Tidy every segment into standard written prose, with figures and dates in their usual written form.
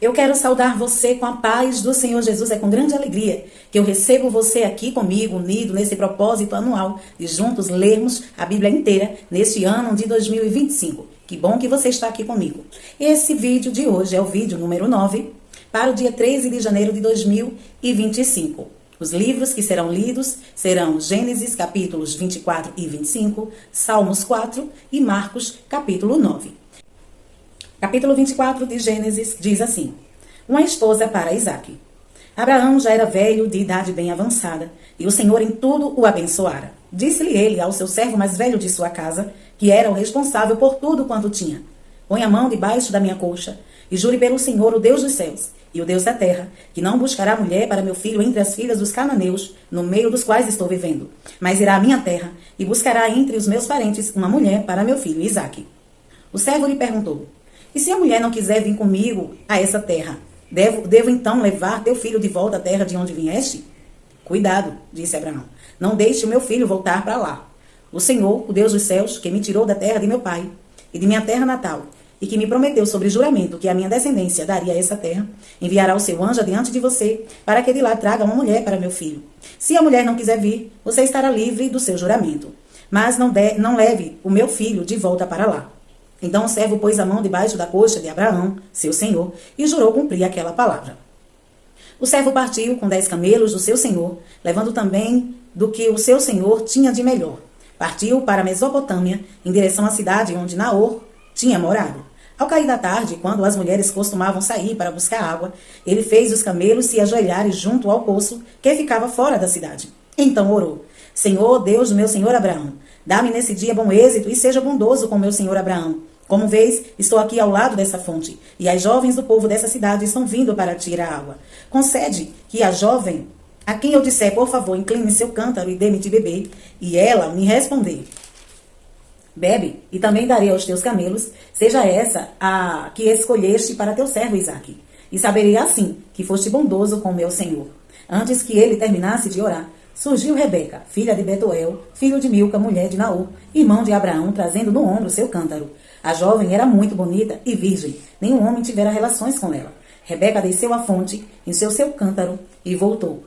Eu quero saudar você com a paz do Senhor Jesus. É com grande alegria que eu recebo você aqui comigo, unido nesse propósito anual de juntos lermos a Bíblia inteira neste ano de 2025. Que bom que você está aqui comigo. Esse vídeo de hoje é o vídeo número 9 para o dia 13 de janeiro de 2025. Os livros que serão lidos serão Gênesis capítulos 24 e 25, Salmos 4 e Marcos capítulo 9. Capítulo 24 de Gênesis diz assim: uma esposa para Isaque. Abraão já era velho, de idade bem avançada, e o Senhor em tudo o abençoara. Disse-lhe ele ao seu servo mais velho de sua casa, que era o responsável por tudo quanto tinha: põe a mão debaixo da minha coxa, e jure pelo Senhor, o Deus dos céus, e o Deus da terra, que não buscará mulher para meu filho entre as filhas dos cananeus, no meio dos quais estou vivendo, mas irá à minha terra, e buscará entre os meus parentes uma mulher para meu filho Isaque. O servo lhe perguntou: e se a mulher não quiser vir comigo a essa terra, devo então levar teu filho de volta à terra de onde vieste? Cuidado, disse Abraão, não deixe o meu filho voltar para lá. O Senhor, o Deus dos céus, que me tirou da terra de meu pai e de minha terra natal, e que me prometeu sobre juramento que a minha descendência daria a essa terra, enviará o seu anjo adiante de você, para que de lá traga uma mulher para meu filho. Se a mulher não quiser vir, você estará livre do seu juramento, mas não leve o meu filho de volta para lá. Então o servo pôs a mão debaixo da coxa de Abraão, seu senhor, e jurou cumprir aquela palavra. O servo partiu com 10 camelos do seu senhor, levando também do que o seu senhor tinha de melhor. Partiu para a Mesopotâmia, em direção à cidade onde Naor tinha morado. Ao cair da tarde, quando as mulheres costumavam sair para buscar água, ele fez os camelos se ajoelharem junto ao poço que ficava fora da cidade. Então orou: Senhor, Deus do meu senhor Abraão, dá-me nesse dia bom êxito e seja bondoso com meu senhor Abraão. Como vês, estou aqui ao lado dessa fonte, e as jovens do povo dessa cidade estão vindo para tirar água. Concede que a jovem, a quem eu disser, por favor, incline seu cântaro e dê-me de beber, e ela me responder: bebe, e também darei aos teus camelos, seja essa a que escolheste para teu servo Isaque. E saberei assim que foste bondoso com meu senhor. Antes que ele terminasse de orar, surgiu Rebeca, filha de Betuel, filho de Milca, mulher de Naor, irmão de Abraão, trazendo no ombro seu cântaro. A jovem era muito bonita e virgem, nenhum homem tivera relações com ela. Rebeca desceu à fonte, encheu seu cântaro e voltou.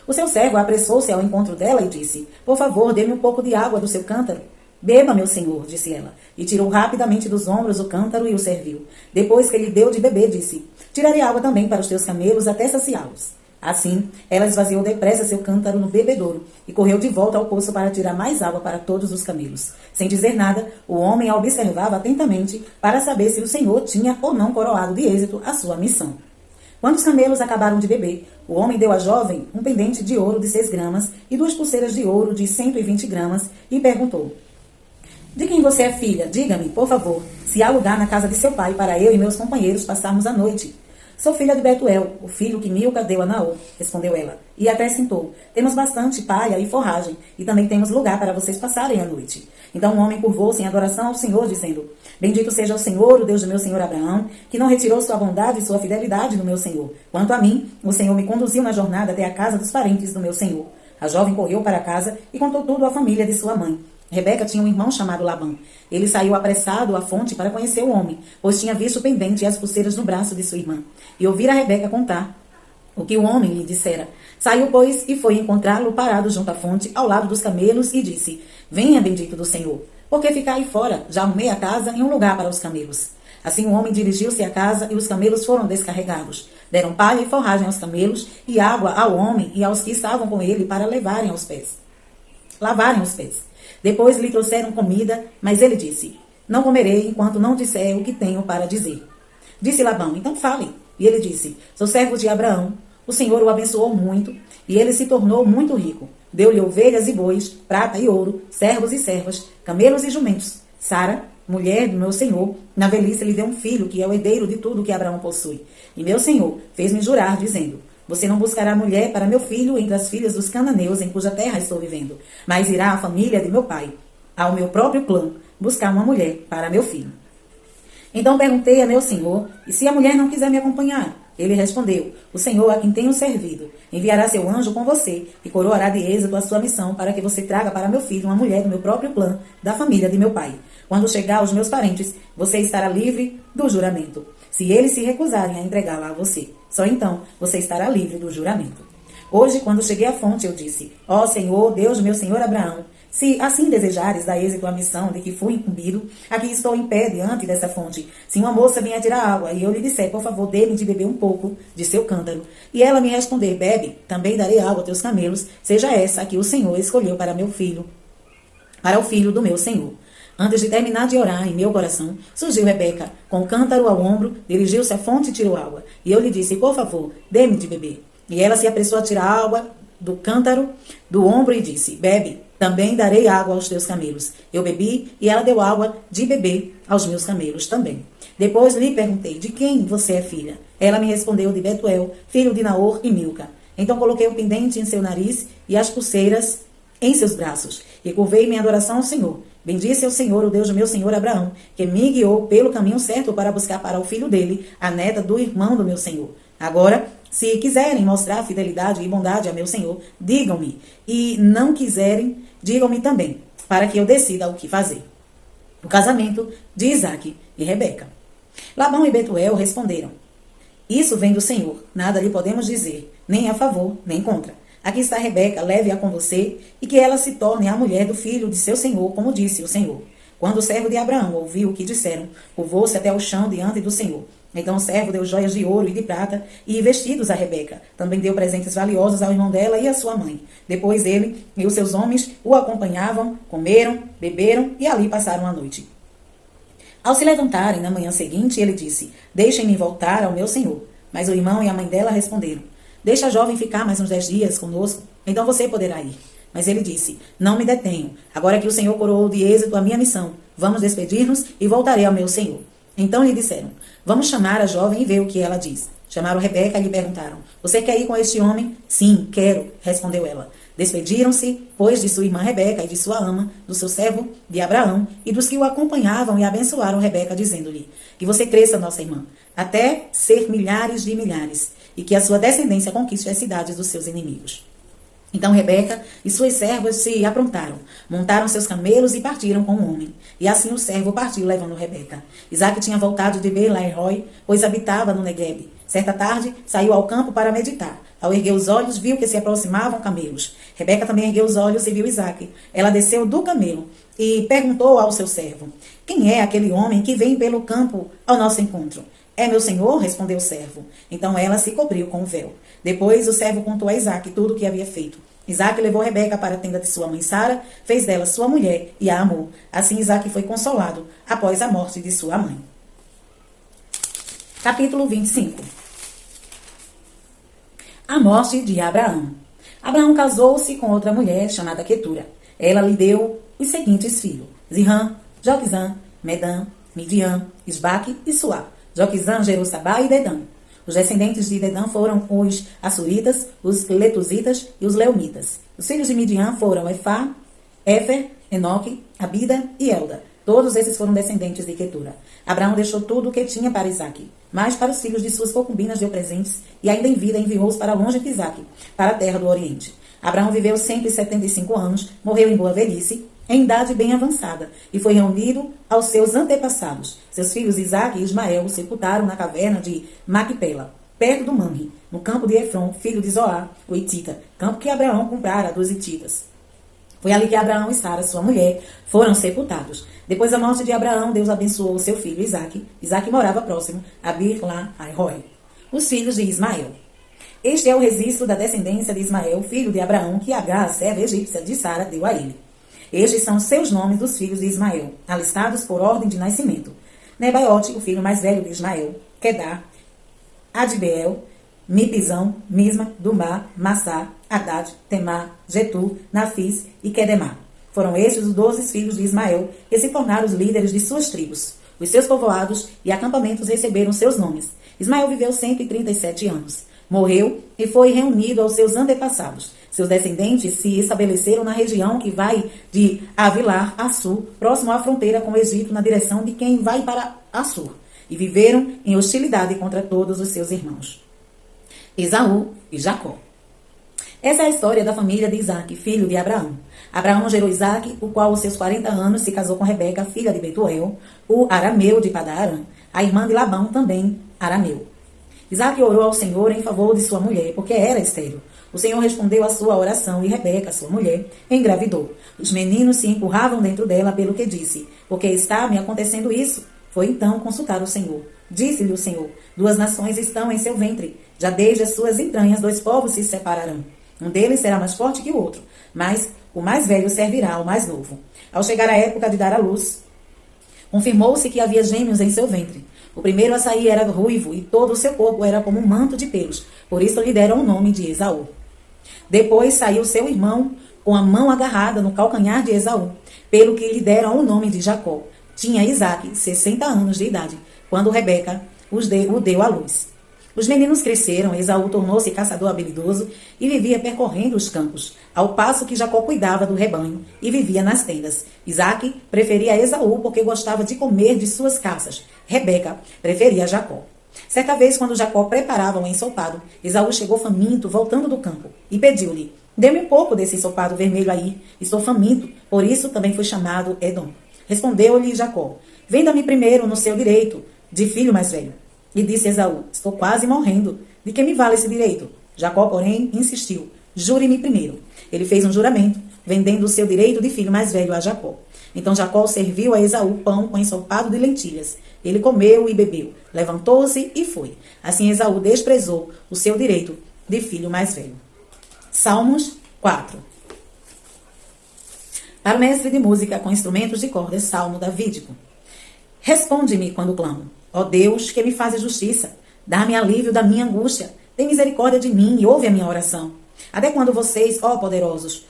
O seu servo apressou-se ao encontro dela e disse: por favor, dê-me um pouco de água do seu cântaro. Beba, meu senhor, disse ela, e tirou rapidamente dos ombros o cântaro e o serviu. Depois que lhe deu de beber, disse: tirarei água também para os teus camelos até saciá-los. Assim, ela esvaziou depressa seu cântaro no bebedouro e correu de volta ao poço para tirar mais água para todos os camelos. Sem dizer nada, o homem a observava atentamente para saber se o Senhor tinha ou não coroado de êxito a sua missão. Quando os camelos acabaram de beber, o homem deu à jovem um pendente de ouro de 6 gramas e 2 pulseiras de ouro de 120 gramas e perguntou: de quem você é filha? Diga-me, por favor, se há lugar na casa de seu pai para eu e meus companheiros passarmos a noite. Sou filha de Betuel, o filho que Milca deu a Naor, respondeu ela, e acrescentou: temos bastante palha e forragem, e também temos lugar para vocês passarem a noite. Então o homem curvou-se em adoração ao Senhor, dizendo: bendito seja o Senhor, o Deus do meu senhor Abraão, que não retirou sua bondade e sua fidelidade do meu senhor. Quanto a mim, o Senhor me conduziu na jornada até a casa dos parentes do meu senhor. A jovem correu para casa e contou tudo à família de sua mãe. Rebeca tinha um irmão chamado Labão. Ele saiu apressado à fonte para conhecer o homem, pois tinha visto o pendente e as pulseiras no braço de sua irmã, e ouvira Rebeca contar o que o homem lhe dissera. Saiu, pois, e foi encontrá-lo parado junto à fonte, ao lado dos camelos, e disse: venha, bendito do Senhor, porque ficar aí fora? Já arrumei a casa e um lugar para os camelos. Assim o homem dirigiu-se à casa, e os camelos foram descarregados. Deram palha e forragem aos camelos, e água ao homem e aos que estavam com ele para lavarem os pés. Depois lhe trouxeram comida, mas ele disse: não comerei enquanto não disser o que tenho para dizer. Disse Labão: então fale. E ele disse: sou servo de Abraão. O Senhor o abençoou muito, e ele se tornou muito rico. Deu-lhe ovelhas e bois, prata e ouro, servos e servas, camelos e jumentos. Sara, mulher do meu senhor, na velhice lhe deu um filho, que é o herdeiro de tudo que Abraão possui. E meu senhor fez-me jurar, dizendo: você não buscará mulher para meu filho entre as filhas dos cananeus em cuja terra estou vivendo, mas irá à família de meu pai, ao meu próprio clã, buscar uma mulher para meu filho. Então perguntei a meu senhor: e se a mulher não quiser me acompanhar? Ele respondeu: o Senhor a quem tenho servido enviará seu anjo com você e coroará de êxito a sua missão, para que você traga para meu filho uma mulher do meu próprio clã, da família de meu pai. Quando chegar aos meus parentes, você estará livre do juramento. se eles se recusarem a entregá-la a você. Só então você estará livre do juramento. Hoje, quando cheguei à fonte, eu disse: Ó Senhor, Deus meu senhor Abraão, se assim desejares dar êxito à missão de que fui incumbido, aqui estou em pé diante dessa fonte. Se uma moça vier tirar água e eu lhe disser: por favor, dê-me de beber um pouco de seu cântaro, e ela me responder: bebe, também darei água a teus camelos, seja essa a que o Senhor escolheu para meu filho, para o filho do meu senhor. Antes de terminar de orar em meu coração, surgiu Rebeca, com o cântaro ao ombro, dirigiu-se à fonte e tirou água. E eu lhe disse: por favor, dê-me de beber. E ela se apressou a tirar água do cântaro do ombro e disse: bebe, também darei água aos teus camelos. Eu bebi e ela deu água de beber aos meus camelos também. Depois lhe perguntei: de quem você é filha? Ela me respondeu: de Betuel, filho de Naor e Milca. Então coloquei o pendente em seu nariz e as pulseiras em seus braços, e curvei minha adoração ao Senhor. Bendisse ao Senhor, o Deus do meu senhor Abraão, que me guiou pelo caminho certo para buscar para o filho dele a neta do irmão do meu senhor. Agora, se quiserem mostrar fidelidade e bondade a meu senhor, digam-me. E não quiserem, digam-me também, para que eu decida o que fazer. O casamento de Isaque e Rebeca. Labão e Betuel responderam: isso vem do Senhor, nada lhe podemos dizer, nem a favor, nem contra. Aqui está Rebeca, leve-a com você, e que ela se torne a mulher do filho de seu senhor, como disse o Senhor. Quando o servo de Abraão ouviu o que disseram, curvou-se até o chão diante do Senhor. Então o servo deu joias de ouro e de prata e vestidos a Rebeca. Também deu presentes valiosos ao irmão dela e à sua mãe. Depois ele e os seus homens o acompanhavam, comeram, beberam e ali passaram a noite. Ao se levantarem na manhã seguinte, ele disse: deixem-me voltar ao meu senhor. Mas o irmão e a mãe dela responderam: deixa a jovem ficar mais uns 10 dias conosco, então você poderá ir. Mas ele disse: não me detenho, agora que o Senhor coroou de êxito a minha missão, vamos despedir-nos e voltarei ao meu senhor. Então lhe disseram: vamos chamar a jovem e ver o que ela diz. Chamaram Rebeca e lhe perguntaram: você quer ir com este homem? Sim, quero, respondeu ela. Despediram-se, pois, de sua irmã Rebeca e de sua ama, do seu servo de Abraão e dos que o acompanhavam, e abençoaram Rebeca, dizendo-lhe: que você cresça, nossa irmã, até ser milhares de milhares, e que a sua descendência conquiste as cidades dos seus inimigos. Então Rebeca e suas servas se aprontaram, montaram seus camelos e partiram com o homem. E assim o servo partiu levando Rebeca. Isaque tinha voltado de Beer-lahai, pois habitava no Neguebe. Certa tarde, saiu ao campo para meditar. Ao erguer os olhos, viu que se aproximavam camelos. Rebeca também ergueu os olhos e viu Isaque. Ela desceu do camelo e perguntou ao seu servo: quem é aquele homem que vem pelo campo ao nosso encontro? É meu senhor, respondeu o servo. Então ela se cobriu com o véu. Depois o servo contou a Isaque tudo o que havia feito. Isaque levou Rebeca para a tenda de sua mãe Sara, fez dela sua mulher e a amou. Assim Isaque foi consolado após a morte de sua mãe. Capítulo 25. A morte de Abraão. Abraão casou-se com outra mulher chamada Quetura. Ela lhe deu os seguintes filhos: Zirã, Joquizã, Medã, Midian, Isbaque e Suá. Joquizã gerou Sabá e Dedã. Os descendentes de Dedã foram os Assuritas, os Letuzitas e os Leomitas. Os filhos de Midian foram Efá, Éfer, Enoque, Abida e Elda. Todos esses foram descendentes de Quetura. Abraão deixou tudo o que tinha para Isaque, mas para os filhos de suas concubinas deu presentes, e ainda em vida enviou-os para longe de Isaque, para a terra do Oriente. Abraão viveu 175 anos, morreu em boa velhice, em idade bem avançada, e foi reunido aos seus antepassados. Seus filhos Isaque e Ismael o sepultaram na caverna de Macpela, perto do Mamre, no campo de Efron, filho de Zoar, o Hitita, campo que Abraão comprara dos Hititas. Foi ali que Abraão e Sara, sua mulher, foram sepultados. Depois da morte de Abraão, Deus abençoou seu filho Isaque. Isaque morava próximo a Beer-lahai. Os filhos de Ismael. Este é o registro da descendência de Ismael, filho de Abraão, que Agar, serva egípcia de Sara, deu a ele. Estes são seus nomes dos filhos de Ismael, alistados por ordem de nascimento: Nebaiote, o filho mais velho de Ismael, Quedar, Adbeel, Mipizão, Misma, Dumá, Massá, Hadad, Temá, Getur, Nafis e Quedemá. Foram estes os 12 filhos de Ismael, que se tornaram os líderes de suas tribos. Os seus povoados e acampamentos receberam seus nomes. Ismael viveu 137 anos. Morreu e foi reunido aos seus antepassados. Seus descendentes se estabeleceram na região que vai de Avilar a sul, próximo à fronteira com o Egito, na direção de quem vai para Assur, e viveram em hostilidade contra todos os seus irmãos, Esaú e Jacó. Essa é a história da família de Isaque, filho de Abraão. Abraão gerou Isaque, o qual aos seus 40 anos se casou com Rebeca, filha de Betuel, o arameu de Padan-aram. A irmã de Labão também arameu. Isaac orou ao Senhor em favor de sua mulher, porque era estéril. O Senhor respondeu à sua oração e Rebeca, sua mulher, engravidou. Os meninos se empurravam dentro dela pelo que disse: por que está me acontecendo isso? Foi então consultar o Senhor. Disse-lhe o Senhor: 2 nações estão em seu ventre. Já desde as suas entranhas 2 povos se separarão. Um deles será mais forte que o outro, mas o mais velho servirá ao mais novo. Ao chegar a época de dar à luz, confirmou-se que havia gêmeos em seu ventre. O primeiro a sair era ruivo e todo o seu corpo era como um manto de pelos. Por isso lhe deram o nome de Esaú. Depois saiu seu irmão com a mão agarrada no calcanhar de Esaú, pelo que lhe deram o nome de Jacó. Tinha Isaque 60 anos de idade, quando Rebeca o deu à luz. Os meninos cresceram, Esaú tornou-se caçador habilidoso e vivia percorrendo os campos, ao passo que Jacó cuidava do rebanho e vivia nas tendas. Isaque preferia Esaú porque gostava de comer de suas caças. Rebeca preferia Jacó. Certa vez, quando Jacó preparava um ensopado, Esaú chegou faminto, voltando do campo, e pediu-lhe: dê-me um pouco desse ensopado vermelho aí, estou faminto, por isso também fui chamado Edom. Respondeu-lhe Jacó: venda-me primeiro no seu direito de filho mais velho. E disse Esaú: estou quase morrendo, de que me vale esse direito? Jacó, porém, insistiu: jure-me primeiro. Ele fez um juramento, vendendo o seu direito de filho mais velho a Jacó. Então Jacó serviu a Esaú pão com ensopado de lentilhas. Ele comeu e bebeu, levantou-se e foi. Assim Esaú desprezou o seu direito de filho mais velho. Salmos 4. Para o mestre de música com instrumentos de cordas, salmo davídico. Responde-me quando clamo. Ó Deus, que me fazes justiça. Dá-me alívio da minha angústia. Tem misericórdia de mim e ouve a minha oração. Até quando vocês, ó poderosos,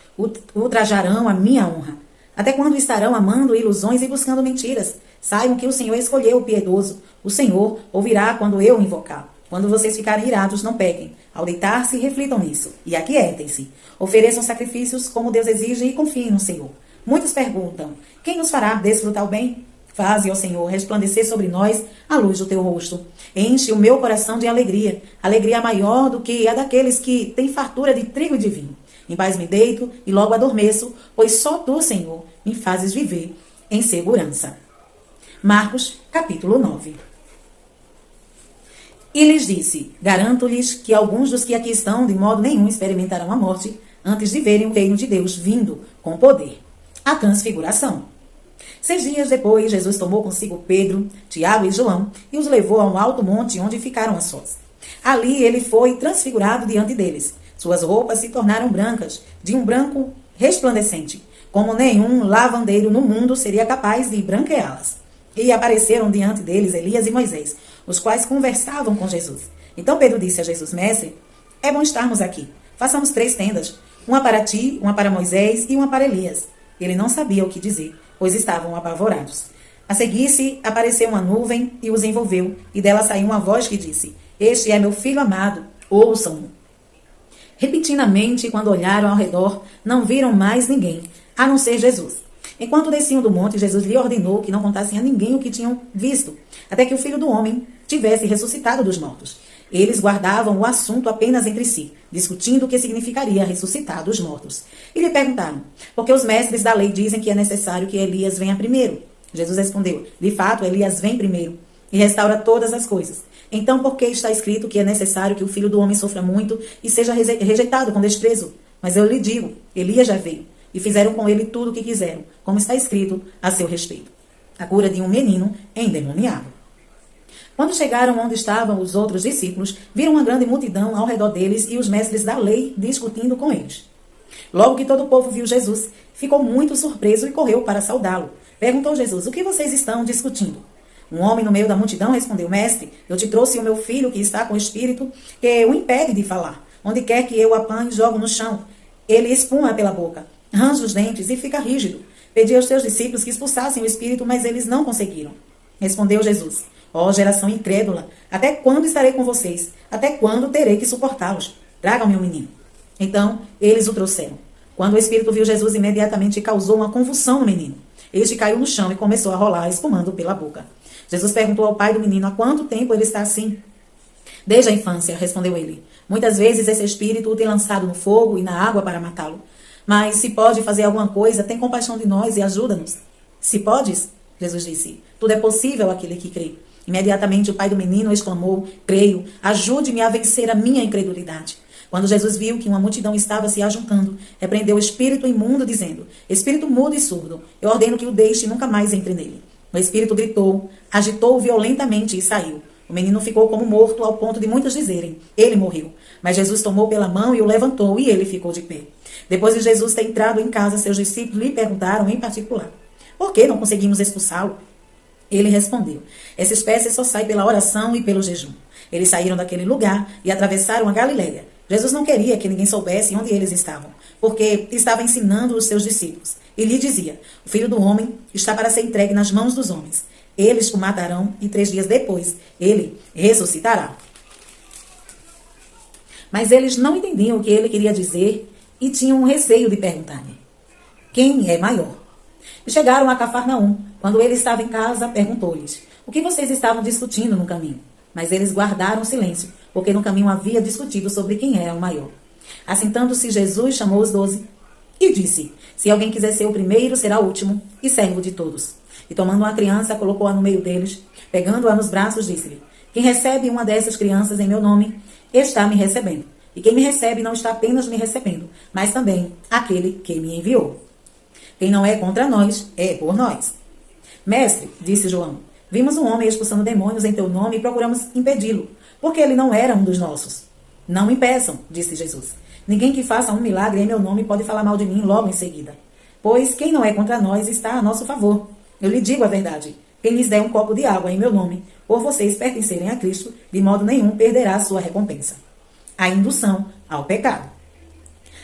ultrajarão a minha honra? Até quando estarão amando ilusões e buscando mentiras? Saibam que o Senhor escolheu o piedoso. O Senhor ouvirá quando eu invocar. Quando vocês ficarem irados, não pequem. Ao deitar-se, reflitam nisso e aquietem-se. Ofereçam sacrifícios como Deus exige e confiem no Senhor. Muitos perguntam: quem nos fará desfrutar o bem? Faze, ó Senhor, resplandecer sobre nós a luz do teu rosto. Enche o meu coração de alegria, alegria maior do que a daqueles que têm fartura de trigo e de vinho. Em paz me deito e logo adormeço, pois só tu, Senhor, me fazes viver em segurança. Marcos, capítulo 9. E lhes disse: garanto-lhes que alguns dos que aqui estão de modo nenhum experimentarão a morte antes de verem o reino de Deus vindo com poder. A transfiguração. 6 dias depois, Jesus tomou consigo Pedro, Tiago e João e os levou a um alto monte onde ficaram a sós. Ali ele foi transfigurado diante deles. Suas roupas se tornaram brancas, de um branco resplandecente, como nenhum lavandeiro no mundo seria capaz de branqueá-las. E apareceram diante deles Elias e Moisés, os quais conversavam com Jesus. Então Pedro disse a Jesus: mestre, é bom estarmos aqui. Façamos 3 tendas, uma para ti, uma para Moisés e uma para Elias. Ele não sabia o que dizer, pois estavam apavorados. A seguir-se apareceu uma nuvem e os envolveu, e dela saiu uma voz que disse: este é meu filho amado, ouçam-no. Repentinamente, quando olharam ao redor, não viram mais ninguém, a não ser Jesus. Enquanto desciam do monte, Jesus lhe ordenou que não contassem a ninguém o que tinham visto, até que o Filho do Homem tivesse ressuscitado dos mortos. Eles guardavam o assunto apenas entre si, discutindo o que significaria ressuscitar dos mortos. E lhe perguntaram: por que os mestres da lei dizem que é necessário que Elias venha primeiro? Jesus respondeu: de fato, Elias vem primeiro e restaura todas as coisas. Então, por que está escrito que é necessário que o Filho do Homem sofra muito e seja rejeitado com desprezo? Mas eu lhe digo, Elias já veio, e fizeram com ele tudo o que quiseram, como está escrito a seu respeito. A cura de um menino endemoniado. Quando chegaram onde estavam os outros discípulos, viram uma grande multidão ao redor deles e os mestres da lei discutindo com eles. Logo que todo o povo viu Jesus, ficou muito surpreso e correu para saudá-lo. Perguntou Jesus: o que vocês estão discutindo? Um homem no meio da multidão respondeu: mestre, eu te trouxe o meu filho que está com o espírito que o impede de falar. Onde quer que eu o apanhe, jogo no chão. Ele espuma pela boca, range os dentes e fica rígido. Pedi aos teus discípulos que expulsassem o espírito, mas eles não conseguiram. Respondeu Jesus: ó geração incrédula, até quando estarei com vocês? Até quando terei que suportá-los? Tragam-me o menino. Então, eles o trouxeram. Quando o espírito viu Jesus, imediatamente causou uma convulsão no menino. Este caiu no chão e começou a rolar, espumando pela boca. Jesus perguntou ao pai do menino: há quanto tempo ele está assim? Desde a infância, respondeu ele. Muitas vezes esse espírito o tem lançado no fogo e na água para matá-lo. Mas se pode fazer alguma coisa, tem compaixão de nós e ajuda-nos. Se podes, Jesus disse, tudo é possível àquele que crê. Imediatamente o pai do menino exclamou: creio, ajude-me a vencer a minha incredulidade. Quando Jesus viu que uma multidão estava se ajuntando, repreendeu o espírito imundo, dizendo: espírito mudo e surdo, eu ordeno que o deixe e nunca mais entre nele. O espírito gritou, agitou-o violentamente e saiu. O menino ficou como morto, ao ponto de muitos dizerem: ele morreu. Mas Jesus tomou pela mão e o levantou, e ele ficou de pé. Depois de Jesus ter entrado em casa, seus discípulos lhe perguntaram em particular: por que não conseguimos expulsá-lo? Ele respondeu: essa espécie só sai pela oração e pelo jejum. Eles saíram daquele lugar e atravessaram a Galileia. Jesus não queria que ninguém soubesse onde eles estavam, porque estava ensinando os seus discípulos. E lhe dizia: o Filho do Homem está para ser entregue nas mãos dos homens. Eles o matarão e 3 dias depois ele ressuscitará. Mas eles não entendiam o que ele queria dizer e tinham receio de perguntar-lhe: quem é maior? E chegaram a Cafarnaum. Quando ele estava em casa, perguntou-lhes: o que vocês estavam discutindo no caminho? Mas eles guardaram silêncio, porque no caminho havia discutido sobre quem era o maior. Assentando-se, Jesus chamou os 12 e disse: se alguém quiser ser o primeiro, será o último e servo de todos. E tomando uma criança, colocou-a no meio deles. Pegando-a nos braços, disse-lhe: quem recebe uma dessas crianças em meu nome, está me recebendo. E quem me recebe não está apenas me recebendo, mas também aquele que me enviou. Quem não é contra nós, é por nós. Mestre, disse João, vimos um homem expulsando demônios em teu nome e procuramos impedi-lo, porque ele não era um dos nossos. Não impeçam, disse Jesus. Ninguém que faça um milagre em meu nome pode falar mal de mim logo em seguida. Pois quem não é contra nós está a nosso favor. Eu lhe digo a verdade. Quem lhes der um copo de água em meu nome, por vocês pertencerem a Cristo, de modo nenhum perderá sua recompensa. A indução ao pecado.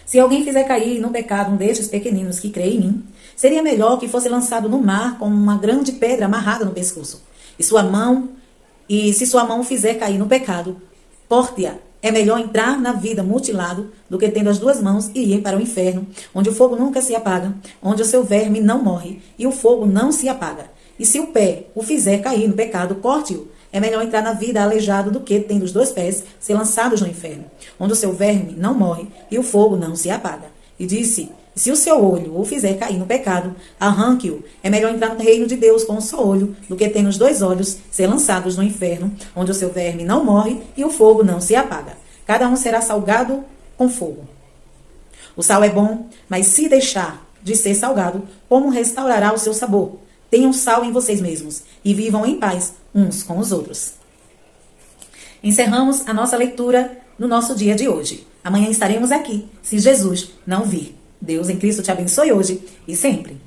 Se alguém fizer cair no pecado um destes pequeninos que crê em mim, seria melhor que fosse lançado no mar com uma grande pedra amarrada no pescoço. E se sua mão o fizer cair no pecado, corte-a. É melhor entrar na vida mutilado do que tendo as 2 mãos e ir para o inferno, onde o fogo nunca se apaga, onde o seu verme não morre e o fogo não se apaga. E se o pé o fizer cair no pecado, corte-o. É melhor entrar na vida aleijado do que, tendo os 2 pés, ser lançados no inferno, onde o seu verme não morre e o fogo não se apaga. E disse: se o seu olho o fizer cair no pecado, arranque-o. É melhor entrar no reino de Deus com um só olho, do que tendo os 2 olhos, ser lançados no inferno, onde o seu verme não morre e o fogo não se apaga. Cada um será salgado com fogo. O sal é bom, mas se deixar de ser salgado, como restaurará o seu sabor? Tenham sal em vocês mesmos e vivam em paz uns com os outros. Encerramos a nossa leitura no nosso dia de hoje. Amanhã estaremos aqui, se Jesus não vir. Deus em Cristo te abençoe hoje e sempre.